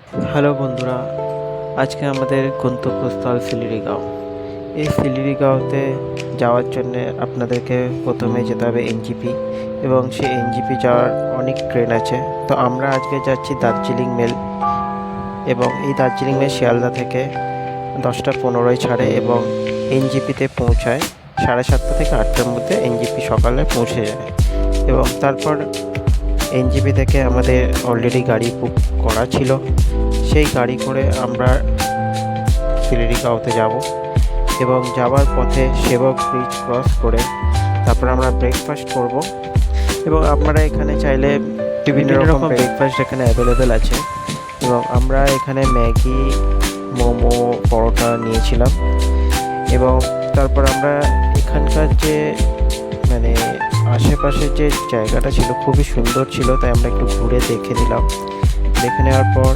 Hello বন্ধুরা, আজকে আমাদের গন্তব্যস্থল সিলিরিগাঁও। এই সিলিরিগাঁওতে যাওয়ার জন্যে আপনাদেরকে প্রথমে যেতে হবে এনজিপি, এবং সেই এনজিপি যাওয়ার অনেক ট্রেন আছে। তো আমরা আজকে যাচ্ছি দার্জিলিং মেল, এবং এই দার্জিলিং মেল শিয়ালদা থেকে 10:15 ছাড়ে এবং এনজিপিতে পৌঁছায় 7:30 থেকে 8টার মধ্যে। এনজিপি সকালে পৌঁছে যায় এবং তারপর এনজিপি থেকে আমাদের অলরেডি গাড়ি বুক করা ছিল। সেই গাড়ি করে আমরা সিলিরিগাঁওতে যাব এবং যাওয়ার পথে সেবক ব্রিজ ক্রস করে তারপর আমরা ব্রেকফাস্ট করব। এবং আপনারা এখানে চাইলে বিভিন্ন রকম ব্রেকফাস্ট এখানে অ্যাভেলেবেল আছে, এবং আমরা এখানে ম্যাগি, মোমো, পরোটা নিয়েছিলাম। এবং তারপর আমরা এখানকার যে মানে আশেপাশের যে জায়গাটা ছিল খুবই সুন্দর ছিল, তাই আমরা একটু ঘুরে দেখে নিলাম। দেখে নেওয়ার পর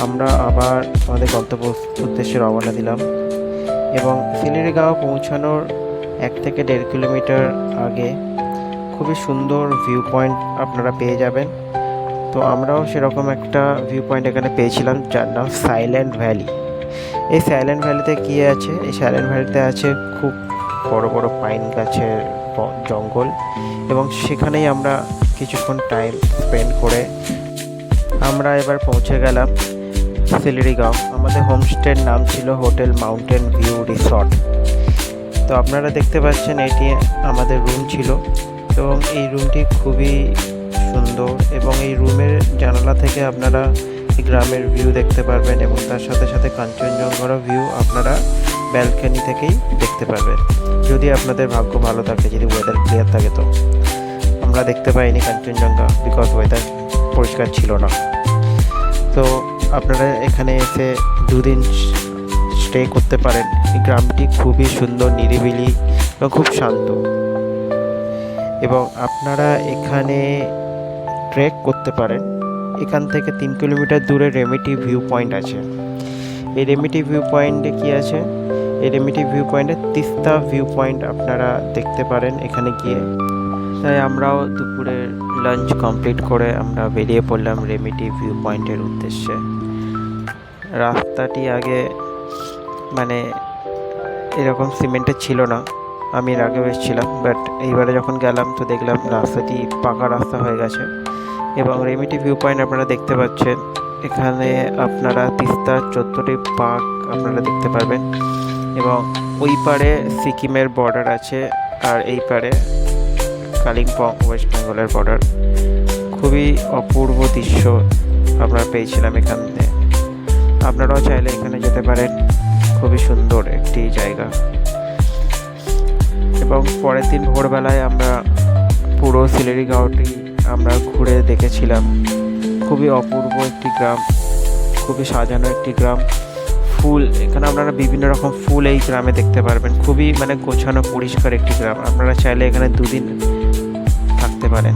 আমরা আবার আমাদের গন্তব্য উদ্দেশ্যে রওনা দিলাম। এবং সিলিরিগাঁও পৌঁছানোর 1 থেকে 1.5 কিলোমিটার আগে খুবই সুন্দর ভিউ পয়েন্ট আপনারা পেয়ে যাবেন। তো আমরাও সেরকম একটা ভিউ পয়েন্ট এখানে পেয়েছিলাম, যার নাম সাইলেন্ট ভ্যালি। এই সাইলেন্ট ভ্যালিতে কী আছে? এই সাইলেন্ট ভ্যালিতে আছে খুব বড় বড় পাইন গাছের জঙ্গল, এবং সেখানেই আমরা কিছুক্ষণ টাইম স্পেন্ড করে আমরা এবার পৌঁছে গেলাম সিলিরিগাঁও। আমাদের হোমস্টের নাম ছিল হোটেল মাউন্টেন ভিউ রিসর্ট। তো আপনারা দেখতে পাচ্ছেন এটি আমাদের রুম ছিল, এবং এই রুমটি খুবই সুন্দর, এবং এই রুমের জানালা থেকে আপনারা গ্রামের ভিউ দেখতে পারবেন, এবং তার সাথে সাথে কাঞ্চনজঙ্ঘারও ভিউ আপনারা ব্যালকনি থেকেই দেখতে পারবেন, যদি আপনাদের ভাগ্য ভালো থাকে, যদি ওয়েদার ক্লিয়ার থাকে। তো আমরা দেখতে পাইনি কাঞ্চনজঙ্ঘা, বিকজ ওয়েদার পরিষ্কার ছিল না। তো আপনারা এখানে এসে 2 দিন স্টে করতে পারেন। এই গ্রামটি খুবই সুন্দর, নিরিবিলি এবং খুব শান্ত। এবং আপনারা এখানে ট্রেক করতে পারেন। এখান থেকে 3 কিলোমিটার দূরে রেমিটি ভিউ পয়েন্ট আছে। এই রেমিটি ভিউ পয়েন্টে কী আছে? এই রেমিটি ভিউ পয়েন্টে তিস্তা ভিউ পয়েন্ট আপনারা দেখতে পারেন এখানে গিয়ে। তাই আমরাও দুপুরের লাঞ্চ কমপ্লিট করে আমরা বেরিয়ে পড়লাম রেমিটি ভিউ পয়েন্টের উদ্দেশ্যে। রাস্তাটি আগে মানে এরকম সিমেন্টের ছিল না, আমি এর আগেও এসেছিলাম, বাট এইবারে যখন গেলাম তো দেখলাম রাস্তাটি পাকা রাস্তা হয়ে গেছে। এবং রেমিটি ভিউ পয়েন্ট আপনারা দেখতে পাচ্ছেন, এখানে আপনারা তিস্তার 14টি পার্ক আপনারা দেখতে পারবেন। এবং ওই পারে সিকিমের বর্ডার আছে, আর এই পারে কালিম্পং ওয়েস্ট বেঙ্গলের বর্ডার। খুবই অপূর্ব দৃশ্য আমরা পেয়েছিলাম এখানে। আপনারাও চাইলে এখানে যেতে পারেন, খুবই সুন্দর একটি জায়গা। এবং পরের দিন ভোরবেলায় আমরা পুরো সিলিরিগাঁওটি আমরা ঘুরে দেখেছিলাম। খুবই অপূর্ব একটি গ্রাম, খুবই সাজানো একটি গ্রাম। ফুল, এখানে আপনারা বিভিন্ন রকম ফুল এই গ্রামে দেখতে পারবেন। খুবই গোছানো পরিষ্কার একটি গ্রাম। আপনারা চাইলে এখানে 2 দিন থাকতে পারেন।